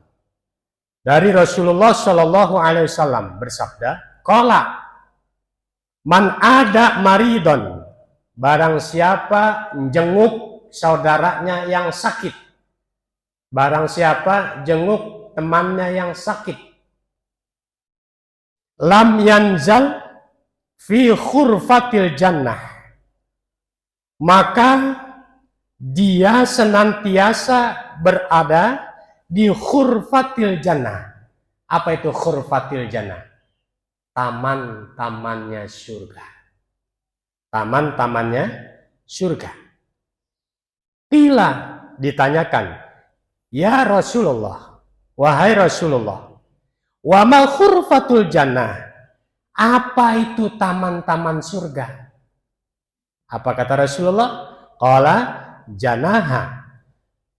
Dari Rasulullah sallallahu alaihi wasallam bersabda, qala man ada maridon, barang siapa jenguk saudaranya yang sakit, barang siapa jenguk temannya yang sakit, lam yanzal fi khurfatil jannah, maka dia senantiasa berada di khurfatil jannah. Apa itu khurfatil jannah? Taman-tamannya surga. Taman-tamannya surga. Qila, ditanyakan, ya Rasulullah, wahai Rasulullah, wa ma khurfatul jannah, apa itu taman-taman surga? Apa kata Rasulullah? Qala janaha,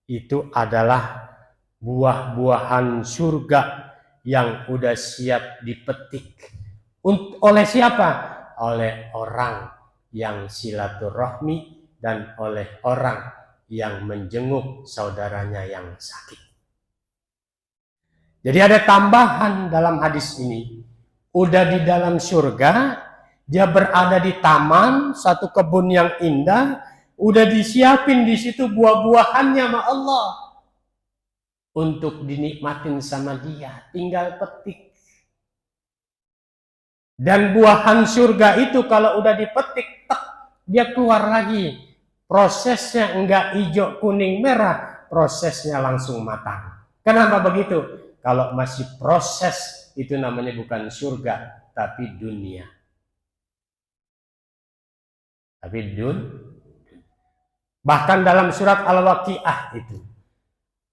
itu adalah buah-buahan surga yang udah siap dipetik. Oleh siapa? Oleh orang yang silaturahmi dan oleh orang yang menjenguk saudaranya yang sakit. Jadi ada tambahan dalam hadis ini. Udah di dalam surga, dia berada di taman, satu kebun yang indah, udah disiapin di situ buah-buahannya sama Allah untuk dinikmatin sama dia, tinggal petik. Dan buahan surga itu kalau udah dipetik, dia keluar lagi. Prosesnya enggak hijau, kuning, merah, prosesnya langsung matang. Kenapa begitu? Kalau masih proses, itu namanya bukan surga, tapi dunia. Tapi bahkan dalam surat Al-Waqiah itu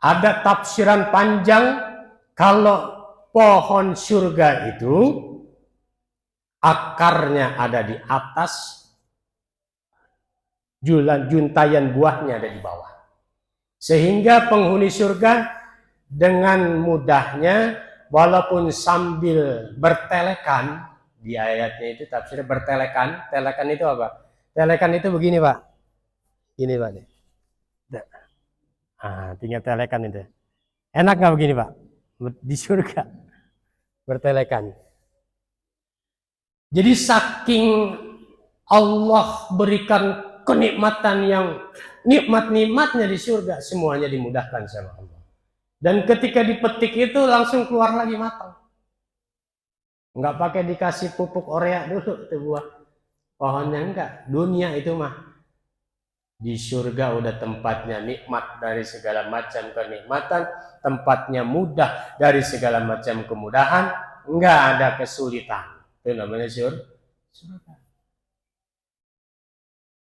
ada tafsiran panjang kalau pohon surga itu akarnya ada di atas, juntayan buahnya ada di bawah. Sehingga penghuni surga dengan mudahnya, walaupun sambil bertelekan, di ayatnya itu tafsir bertelekan. Telekan itu apa? Telekan itu begini Pak. Ini Pak. Tinggal telekan itu. Enak nggak begini Pak? Di surga bertelekan. Jadi saking Allah berikan kenikmatan yang nikmat-nikmatnya di surga, semuanya dimudahkan sama Allah. Dan ketika dipetik itu langsung keluar lagi matang. Nggak pakai dikasih pupuk urea dulu itu buah pohonnya, enggak. Dunia itu mah di surga udah tempatnya nikmat dari segala macam kenikmatan, tempatnya mudah dari segala macam kemudahan, enggak ada kesulitan. Itu namanya surga.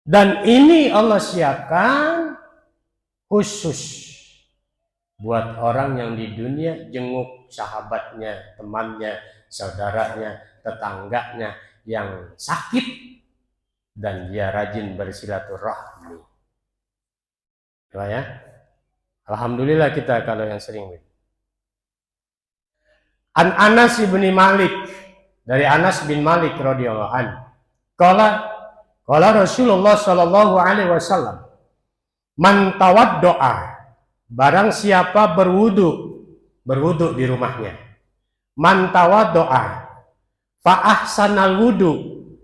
Dan ini Allah siapkan khusus buat orang yang di dunia jenguk sahabatnya, temannya, saudaranya, tetangganya yang sakit dan dia rajin bersilaturahmi. Ya. Alhamdulillah kita kalau yang sering. An Anas bin Malik, dari Anas bin Malik radhiyallahu anhu. Qala Rasulullah sallallahu alaihi wasallam, man tawaddoa, barang siapa berwudu di rumahnya. Man tawaddoa fa ahsanal wudu,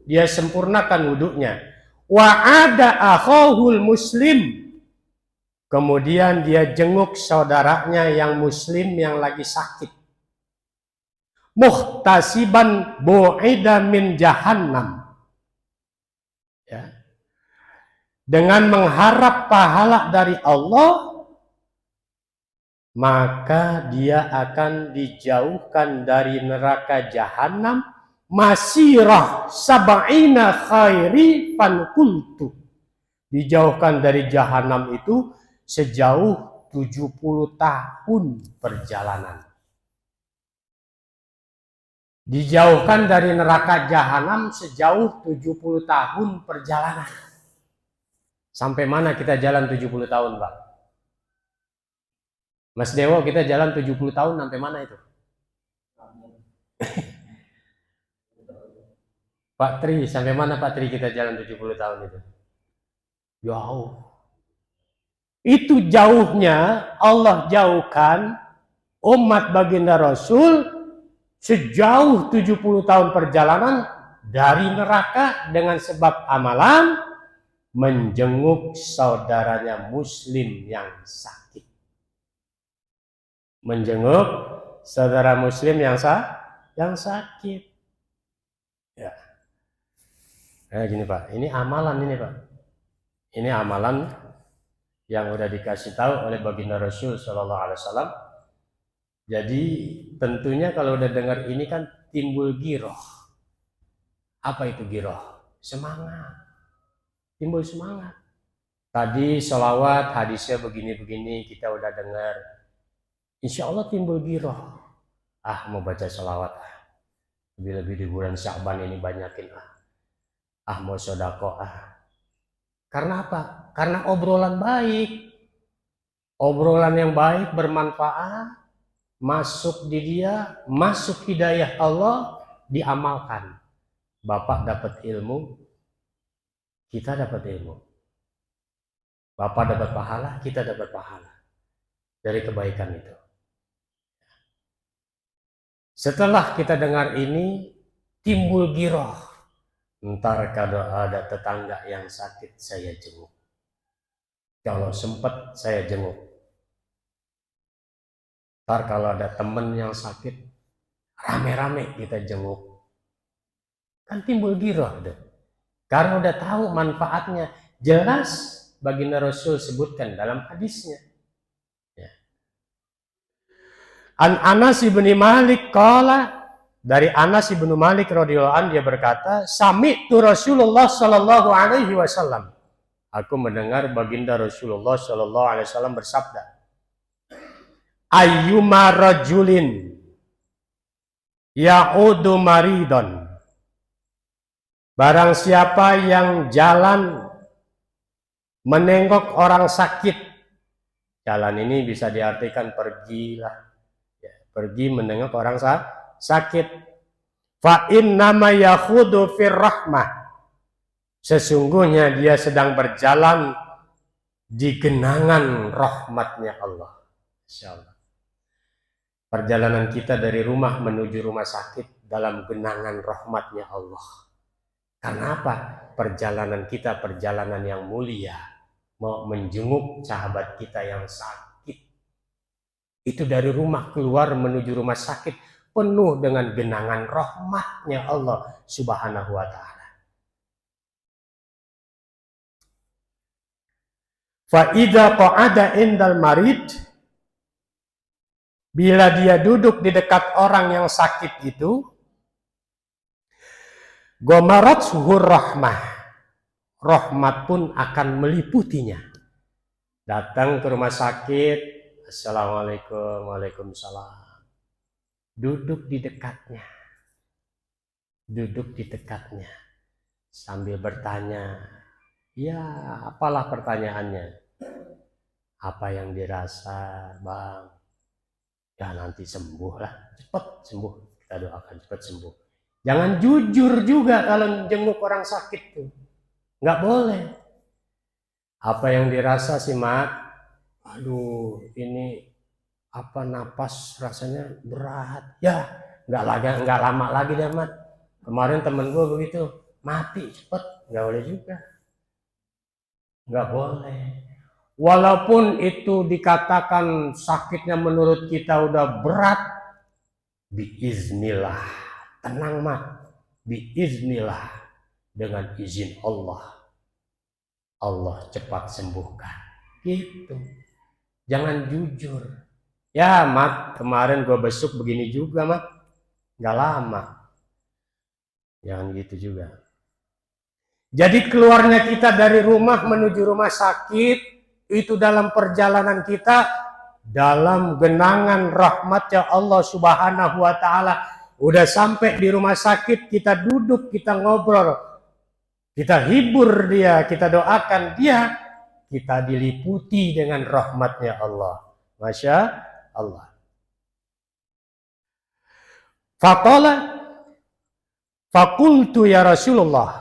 dia sempurnakan wudunya. Wa ada akhahul muslim, kemudian dia jenguk saudaranya yang muslim yang lagi sakit. Muhtasiban bu'ida min jahannam, ya. Dengan mengharap pahala dari Allah, maka dia akan dijauhkan dari neraka jahanam masirah sab'ina khairi fankultu, dijauhkan dari jahanam itu sejauh 70 tahun perjalanan. Dijauhkan dari neraka jahanam sejauh 70 tahun perjalanan. Sampai mana kita jalan 70 tahun, Pak? Mas Dewo, kita jalan 70 tahun sampai mana itu? Pak Tri, sampai mana Pak Tri kita jalan 70 tahun itu? Jauh. Itu jauhnya Allah jauhkan umat baginda Rasul sejauh 70 tahun perjalanan dari neraka dengan sebab amalan menjenguk saudaranya muslim yang sakit. Menjenguk saudara muslim yang sakit. Ya. Gini Pak, ini amalan ini Pak. Ini amalan yang udah dikasih tahu oleh baginda Rasul Shallallahu Alaihi Wasallam. Jadi tentunya kalau udah dengar ini kan timbul giroh. Apa itu giroh? Semangat. Timbul semangat. Tadi sholawat hadisnya begini-begini kita udah dengar. Insya Allah timbul giroh. Mau baca sholawat. Lebih-lebih di bulan Sya'ban ini banyakin. Mau sodako. Karena apa? Karena obrolan baik. Obrolan yang baik bermanfaat. Masuk di dia, masuk hidayah Allah, diamalkan. Bapak dapat ilmu, kita dapat ilmu. Bapak dapat pahala, kita dapat pahala dari kebaikan itu. Setelah kita dengar ini, timbul giroh. Ntar kalau ada tetangga yang sakit, saya jenguk. Kalau sempat, saya jenguk. Ntar kalau ada temen yang sakit, rame-rame kita jenguk. Kan timbul giroh deh. Karena udah tahu manfaatnya. Jelas baginda Rasul sebutkan dalam hadisnya. Ya. An Anas bin Malik qala, dari Anas bin Malik radhiyallahu anhu dia berkata, sami'tu Rasulullah sallallahu alaihi wasallam. Aku mendengar baginda Rasulullah sallallahu alaihi wasallam bersabda, ayyuma rajulin ya'udu maridon, barang siapa yang jalan menengok orang sakit. Jalan ini bisa diartikan pergilah, ya, pergi menengok orang sakit. Fa innama yakhudu fir rahmah, sesungguhnya dia sedang berjalan di genangan rahmatnya Allah. Insyaallah. Perjalanan kita dari rumah menuju rumah sakit dalam genangan rahmatnya Allah. Kenapa? Perjalanan kita perjalanan yang mulia, mau menjenguk sahabat kita yang sakit. Itu dari rumah keluar menuju rumah sakit penuh dengan genangan rahmatnya Allah Subhanahu wa ta'ala. Fa idza qa'ada indal marid, bila dia duduk di dekat orang yang sakit itu, gomarat suhur rahmah, rahmat pun akan meliputinya. Datang ke rumah sakit, assalamualaikum, waalaikumsalam. Duduk di dekatnya, sambil bertanya, ya apalah pertanyaannya, apa yang dirasa bang? Ya nanti sembuh lah, cepat sembuh, kita doakan cepat sembuh. Jangan jujur juga kalau jenguk orang sakit tuh, nggak boleh. Apa yang dirasa sih Mat? Aduh ini apa napas rasanya berat. Ya nggak lama lagi deh Mat. Kemarin temen gue begitu, mati cepet, nggak boleh juga. Nggak boleh. Walaupun itu dikatakan sakitnya menurut kita udah berat, biiznillah, tenang Mat, biiznillah, dengan izin Allah, Allah cepat sembuhkan. Gitu. Jangan jujur. Ya Mat, kemarin gue besuk begini juga Mat, nggak lama. Jangan gitu juga. Jadi keluarnya kita dari rumah menuju rumah sakit, itu dalam perjalanan kita, dalam genangan rahmatnya Allah Subhanahu wa ta'ala. Udah sampai di rumah sakit, kita duduk, kita ngobrol, kita hibur dia, kita doakan dia, kita diliputi dengan rahmatnya Allah. Masya Allah. Faqala, faqultu ya Rasulullah.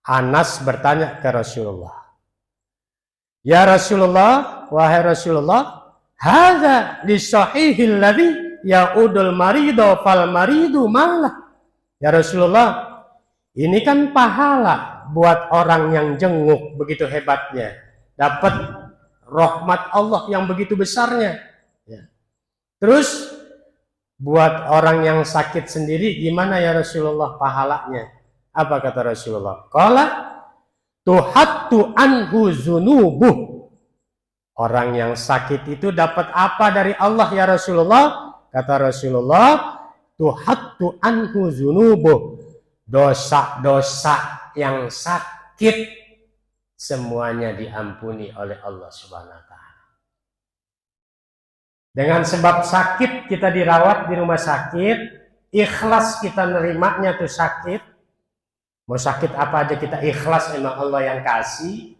Anas bertanya ke Rasulullah, ya Rasulullah, wahai Rasulullah, hadza lisahihil ladzi ya'udul marido fal maridu malah. Ya Rasulullah, ini kan pahala buat orang yang jenguk begitu hebatnya, dapat rahmat Allah yang begitu besarnya. Ya. Terus buat orang yang sakit sendiri gimana ya Rasulullah pahalanya? Apa kata Rasulullah? Qala tuhattu anhu zunubuh. Orang yang sakit itu dapat apa dari Allah ya Rasulullah? Kata Rasulullah, tuhattu anhu zunubuh. Dosa-dosa yang sakit semuanya diampuni oleh Allah Subhanahu wa ta'ala. Dengan sebab sakit kita dirawat di rumah sakit, ikhlas kita nerimanya tuh sakit. Mau sakit apa aja kita ikhlas, emang Allah yang kasih.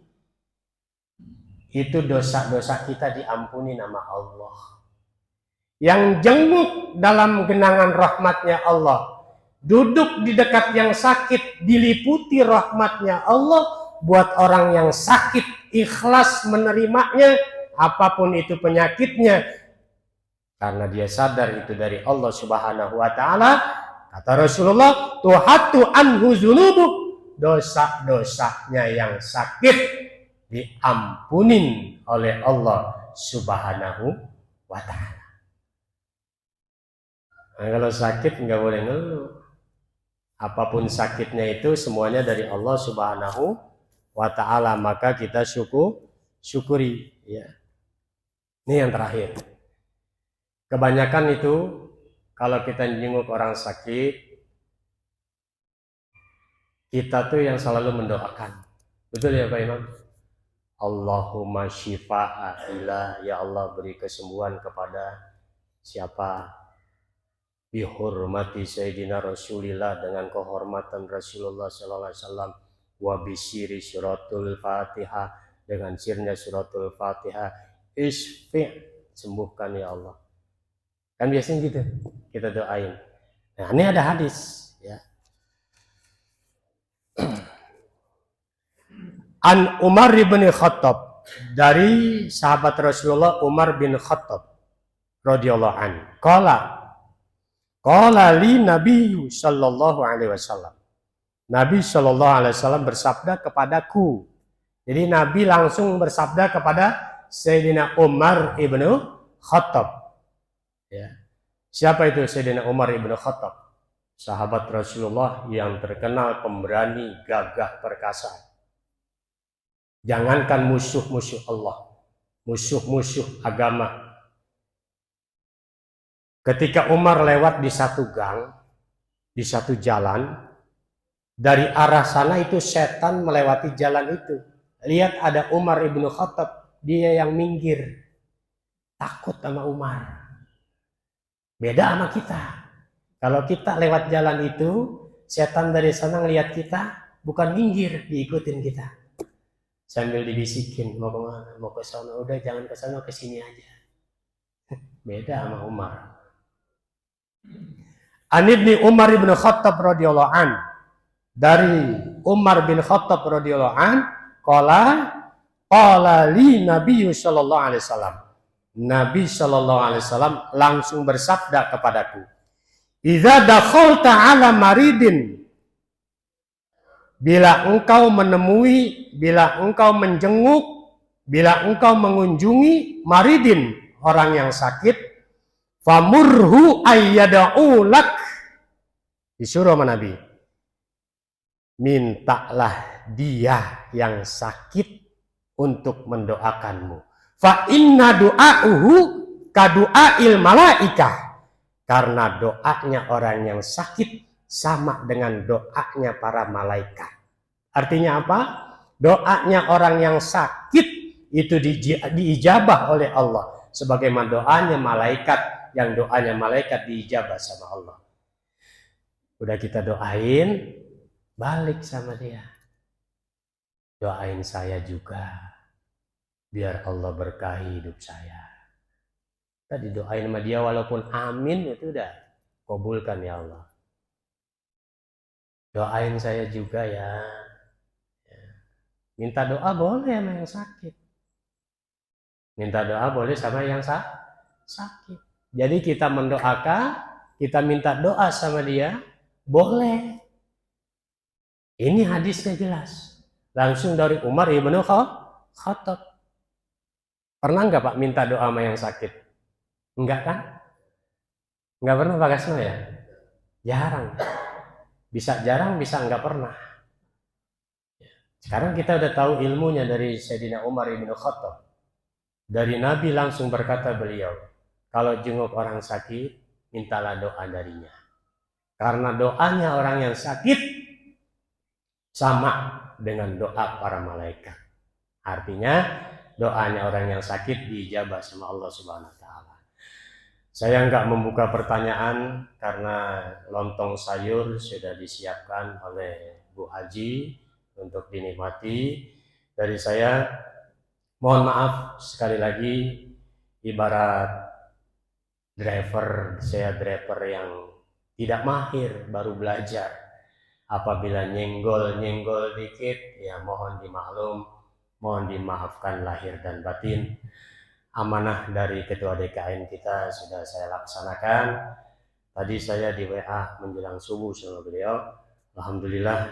Itu dosa-dosa kita diampuni nama Allah. Yang jenguk dalam genangan rahmatnya Allah, duduk di dekat yang sakit, diliputi rahmatnya Allah. Buat orang yang sakit, ikhlas menerimanya, apapun itu penyakitnya, karena dia sadar itu dari Allah Subhanahu wa ta'ala. Kata Rasulullah, tuhatu anhu zunubu, dosa-dosanya yang sakit diampunin oleh Allah Subhanahu wa ta'ala. Nah, kalau sakit nggak boleh ngeluh. Apapun sakitnya itu semuanya dari Allah Subhanahu wa ta'ala, maka kita syukuri ya. Ini yang terakhir. Kebanyakan itu kalau kita jenguk orang sakit, kita tuh yang selalu mendoakan. Betul ya Pak Imam? Allahumma syifa'ahilah, ya Allah beri kesembuhan kepada siapa? Bihurmati Sayyidina Rasulillah, dengan kehormatan Rasulullah sallallahu alaihi wasallam. wa bisyiri suratul Fatihah, dengan sirnya suratul Fatihah, isfi', sembuhkan ya Allah. Kan biasanya gitu kita doain. Nah, ini ada hadis ya. An Umar bin Khattab, dari sahabat Rasulullah Umar bin Khattab radhiyallahu anhu. Qala li Nabi sallallahu alaihi wasallam. Nabi sallallahu alaihi wasallam bersabda kepadaku. Jadi Nabi langsung bersabda kepada Sayyidina Umar ibnu Khattab. Ya. Siapa itu Sayyidina Umar ibnu Khattab? Sahabat Rasulullah yang terkenal pemberani, gagah perkasa. Jangankan musuh-musuh Allah, musuh-musuh agama. Ketika Umar lewat di satu gang, di satu jalan, dari arah sana itu setan melewati jalan itu. Lihat ada Umar ibnu Khattab, dia yang minggir. Takut sama Umar. Beda sama kita. Kalau kita lewat jalan itu, setan dari sana ngelihat kita, bukan minggir, diikutin kita. Sambil dibisikin, mau kemana? Mau ke sana, udah jangan ke sana, ke sini aja. Beda sama Umar. An ibni Umar bin Khattab radhiyallahu an, dari Umar bin Khattab radhiyallahu an, qala li Nabi sallallahu alaihi wasallam. Nabi sallallahu alaihi wasallam langsung bersabda kepadaku, "Idza dakhalta ala maridin," bila engkau menemui, bila engkau menjenguk, bila engkau mengunjungi maridin, orang yang sakit, famurhu ayyada'u lak, disuruh sama Nabi, mintalah dia yang sakit untuk mendoakanmu. Fa inna du'a'uhu kadu'a'il malaikah, karena doanya orang yang sakit sama dengan doanya para malaikat. Artinya apa? Doanya orang yang sakit itu diijabah oleh Allah, sebagaimana doanya malaikat, yang doanya malaikat diijabah sama Allah. Udah kita doain, balik sama dia. Doain saya juga, biar Allah berkahi hidup saya. Tadi doain sama dia walaupun amin, itu udah kabulkan ya Allah. Doain saya juga ya. Minta doa boleh sama yang sakit. Minta doa boleh sama yang sakit. Jadi kita mendoakan, kita minta doa sama dia, boleh. Ini hadisnya jelas. Langsung dari Umar ibnu Khattab. Pernah nggak Pak minta doa sama yang sakit? Enggak kan? Enggak pernah Pak Kasno ya? Jarang. Bisa jarang, bisa enggak pernah. Sekarang kita udah tahu ilmunya dari Sayyidina Umar ibnu Khattab. Dari Nabi langsung berkata beliau, kalau jenguk orang sakit, mintalah doa darinya. Karena doanya orang yang sakit sama dengan doa para malaikat. Artinya doanya orang yang sakit diijabah sama Allah Subhanahu wa taala. Saya enggak membuka pertanyaan karena lontong sayur sudah disiapkan oleh Bu Haji untuk dinikmati. Dari saya mohon maaf sekali lagi, ibarat saya driver yang tidak mahir, baru belajar. Apabila nyenggol dikit, ya mohon dimaklum, mohon dimaafkan lahir dan batin. Amanah dari Ketua DKN kita sudah saya laksanakan. Tadi saya di WA menjelang subuh sama beliau. Alhamdulillah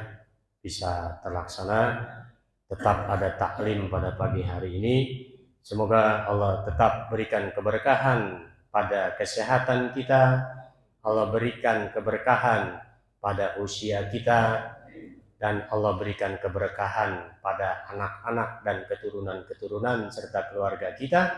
bisa terlaksana. Tetap ada taklim pada pagi hari ini. Semoga Allah tetap berikan keberkahan pada kesehatan kita. Allah berikan keberkahan pada usia kita. Dan Allah berikan keberkahan pada anak-anak dan keturunan-keturunan serta keluarga kita.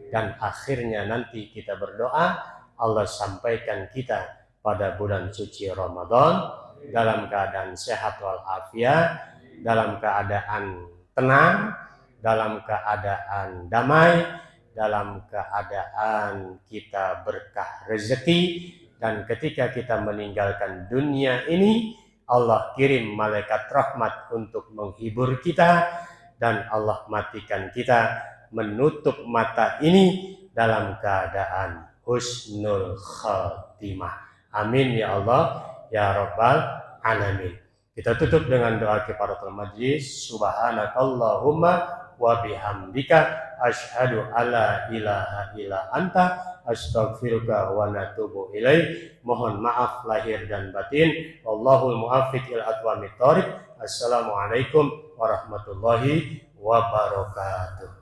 Dan akhirnya nanti kita berdoa, Allah sampaikan kita pada bulan suci Ramadan dalam keadaan sehat walafiat, dalam keadaan tenang, dalam keadaan damai, dalam keadaan kita berkah rezeki. Dan ketika kita meninggalkan dunia ini, Allah kirim malaikat rahmat untuk menghibur kita, dan Allah matikan kita menutup mata ini dalam keadaan husnul khatimah. Amin ya Allah ya Rabbal alamin. Kita tutup dengan doa kifaratul majlis. Subhanakallahumma wa bihamdika asyhadu alla ilaha illa anta astaghfiruka wa natubu ilaik. Mohon maaf lahir dan batin. Wallahul muwaffiq ila aqwamit thoriq. Assalamualaikum warahmatullahi wabarakatuh.